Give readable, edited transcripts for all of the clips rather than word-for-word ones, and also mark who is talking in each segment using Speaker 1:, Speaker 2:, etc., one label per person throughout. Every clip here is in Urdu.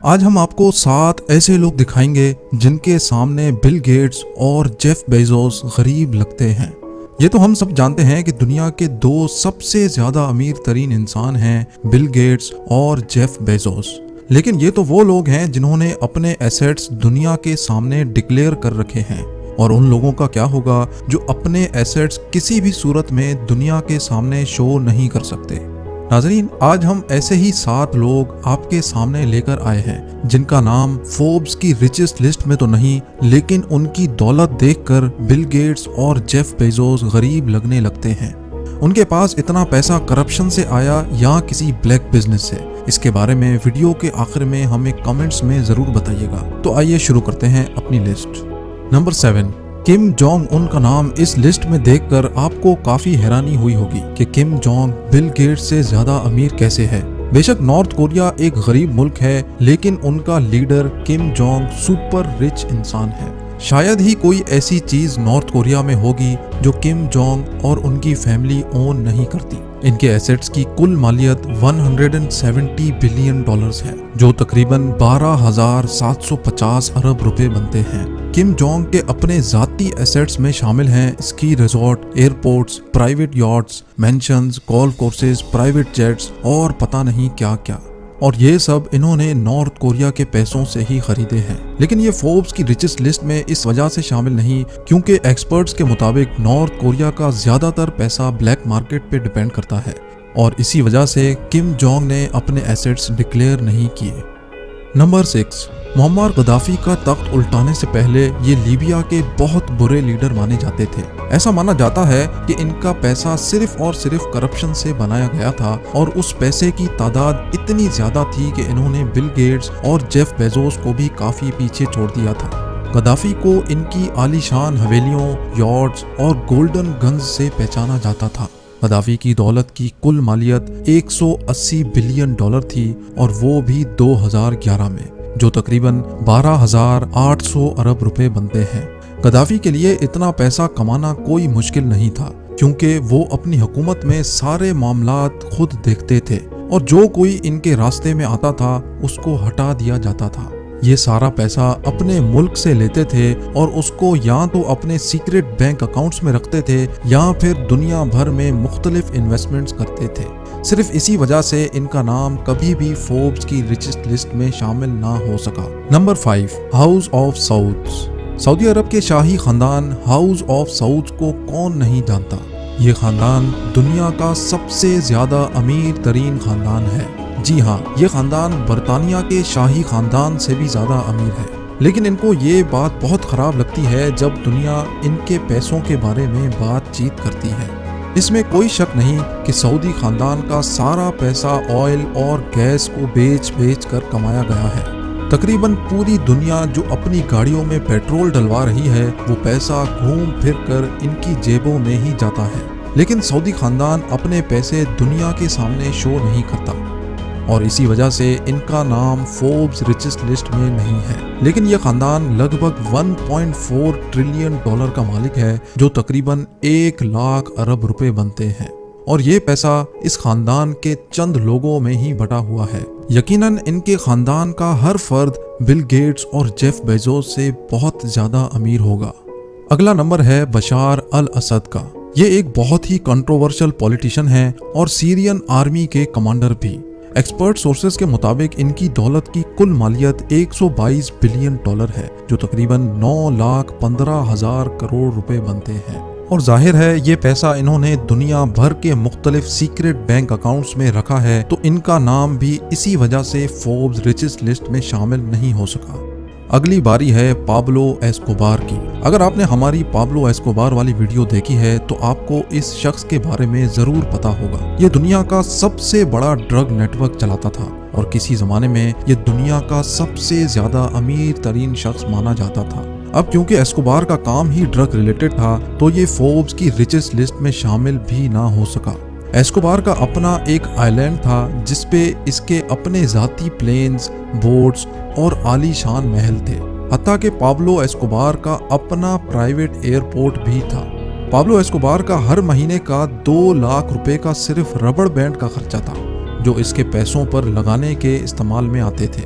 Speaker 1: آج ہم آپ کو 7 ایسے لوگ دکھائیں گے جن کے سامنے بل گیٹس اور جیف بیزوس غریب لگتے ہیں۔ یہ تو ہم سب جانتے ہیں کہ دنیا کے 2 سب سے زیادہ امیر ترین انسان ہیں بل گیٹس اور جیف بیزوس، لیکن یہ تو وہ لوگ ہیں جنہوں نے اپنے ایسیٹس دنیا کے سامنے ڈکلیئر کر رکھے ہیں، اور ان لوگوں کا کیا ہوگا جو اپنے ایسیٹس کسی بھی صورت میں دنیا کے سامنے شو نہیں کر سکتے۔ ناظرین، آج ہم ایسے ہی 7 لوگ آپ کے سامنے لے کر آئے ہیں جن کا نام فوربس کی ریچسٹ لسٹ میں تو نہیں، لیکن ان کی دولت دیکھ کر بل گیٹس اور جیف بیزوس غریب لگنے لگتے ہیں۔ ان کے پاس اتنا پیسہ کرپشن سے آیا یا کسی بلیک بزنس سے؟ اس کے بارے میں ویڈیو کے آخر میں ہمیں کمنٹس میں ضرور بتائیے گا۔ تو آئیے شروع کرتے ہیں اپنی list. Number 7، Kim Jong Un کا نام اس لسٹ میں دیکھ کر آپ کو کافی حیرانی ہوئی ہوگی کہ کم جونگ بل گیٹس سے زیادہ امیر کیسے ہے۔ بے شک نارتھ کوریا ایک غریب ملک ہے، لیکن ان کا leader Kim Jong super rich انسان ہے۔ شاید ہی کوئی ایسی چیز نارتھ کوریا میں ہوگی جو کم جونگ اور ان کی فیملی اون نہیں کرتی۔ ان کے ایسیٹس کی کل مالیت $170 بلین ہے، جو تقریباً 12,750 ارب روپے بنتے ہیں۔ کم جونگ کے اپنے ذاتی ایسیٹس میں شامل ہیں اسکی resort, airports, private yachts, mansions, golf courses, private jets اور پتہ نہیں کیا کیا، اور یہ سب انہوں نے نارتھ کوریا کے پیسوں سے ہی خریدے ہیں۔ لیکن یہ فوربس کی ریچسٹ لسٹ میں اس وجہ سے شامل نہیں کیونکہ ایکسپرٹس کے مطابق نارتھ کوریا کا زیادہ تر پیسہ بلیک مارکیٹ پہ ڈیپینڈ کرتا ہے، اور اسی وجہ سے کم جونگ نے اپنے ایسیٹس ڈکلیئر نہیں کیے۔ نمبر 6، معمر غدافی کا تخت الٹانے سے پہلے یہ لیبیا کے بہت برے لیڈر مانے جاتے تھے۔ ایسا مانا جاتا ہے کہ ان کا پیسہ صرف اور صرف کرپشن سے بنایا گیا تھا، اور اس پیسے کی تعداد اتنی زیادہ تھی کہ انہوں نے بل گیٹس اور جیف بیزوس کو بھی کافی پیچھے چھوڑ دیا تھا۔ غدافی کو ان کی عالی شان حویلیوں، یارڈز اور گولڈن گنز سے پہچانا جاتا تھا۔ غدافی کی دولت کی کل مالیت $180 بلین تھی، اور وہ بھی 2011 میں، جو تقریباً 12,800 ارب روپے بنتے ہیں۔ غدافی کے لیے اتنا پیسہ کمانا کوئی مشکل نہیں تھا، کیونکہ وہ اپنی حکومت میں سارے معاملات خود دیکھتے تھے، اور جو کوئی ان کے راستے میں آتا تھا اس کو ہٹا دیا جاتا تھا۔ یہ سارا پیسہ اپنے ملک سے لیتے تھے اور اس کو یا تو اپنے سیکرٹ بینک اکاؤنٹس میں رکھتے تھے یا پھر دنیا بھر میں مختلف انویسٹمنٹس کرتے تھے۔ صرف اسی وجہ سے ان کا نام کبھی بھی فوربس کی ریچسٹ لسٹ میں شامل نہ ہو سکا۔ Number 5، house of Sauds. سعودی عرب کے شاہی خاندان ہاؤس آف سعودس کو کون نہیں جانتا؟ یہ خاندان دنیا کا سب سے زیادہ امیر ترین خاندان ہے۔ جی ہاں، یہ خاندان برطانیہ کے شاہی خاندان سے بھی زیادہ امیر ہے، لیکن ان کو یہ بات بہت خراب لگتی ہے جب دنیا ان کے پیسوں کے بارے میں بات چیت کرتی ہے۔ اس میں کوئی شک نہیں کہ سعودی خاندان کا سارا پیسہ آئل اور گیس کو بیچ کر کمایا گیا ہے۔ تقریباً پوری دنیا جو اپنی گاڑیوں میں پیٹرول ڈلوا رہی ہے، وہ پیسہ گھوم پھر کر ان کی جیبوں میں ہی جاتا ہے، لیکن سعودی خاندان اپنے پیسے دنیا کے سامنے شو نہیں کرتا، اور اسی وجہ سے ان کا نام فوربس ریچسٹ لسٹ میں نہیں ہے۔ لیکن یہ خاندان لگ بھگ $1.4 ٹریلین کا مالک ہے، جو تقریباً 1 لاکھ ارب روپے بنتے ہیں، اور یہ پیسہ اس خاندان کے چند لوگوں میں ہی بٹا ہوا ہے۔ یقیناً ان کے خاندان کا ہر فرد بل گیٹس اور جیف بیزوس سے بہت زیادہ امیر ہوگا۔ اگلا نمبر ہے بشار الاسد کا۔ یہ ایک بہت ہی کنٹروورشل پولیٹیشین ہے اور سیرین آرمی کے کمانڈر بھی۔ ایکسپرٹ سورسز کے مطابق ان کی دولت کی کل مالیت $122 بلین ہے، جو تقریباً 9,15,000 کروڑ روپے بنتے ہیں، اور ظاہر ہے یہ پیسہ انہوں نے دنیا بھر کے مختلف سیکرٹ بینک اکاؤنٹس میں رکھا ہے، تو ان کا نام بھی اسی وجہ سے فوربس ریچسٹ لسٹ میں شامل نہیں ہو سکا۔ اگلی باری ہے پابلو ایسکوبار کی۔ اگر آپ نے ہماری پابلو ایسکوبار والی ویڈیو دیکھی ہے تو آپ کو اس شخص کے بارے میں ضرور پتا ہوگا۔ یہ دنیا کا سب سے بڑا ڈرگ نیٹ ورک چلاتا تھا، اور کسی زمانے میں یہ دنیا کا سب سے زیادہ امیر ترین شخص مانا جاتا تھا۔ اب کیونکہ ایسکوبار کا کام ہی ڈرگ ریلیٹڈ تھا، تو یہ فوربس کی ریچسٹ لسٹ میں شامل بھی نہ ہو سکا۔ ایسکوبار کا اپنا ایک آئی لینڈ تھا جس پہ اس کے اپنے ذاتی پلینز، بوٹس اور عالی شان محل تھے، حتیٰ کہ پابلو ایسکوبار کا اپنا پرائیویٹ ایئرپورٹ بھی تھا۔ پابلو ایسکوبار کا ہر مہینے کا 2 لاکھ روپے کا صرف ربڑ بینڈ کا خرچہ تھا، جو اس کے پیسوں پر لگانے کے استعمال میں آتے تھے۔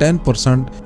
Speaker 1: 10%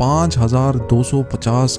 Speaker 1: 5,250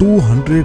Speaker 1: $200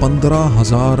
Speaker 1: 15,000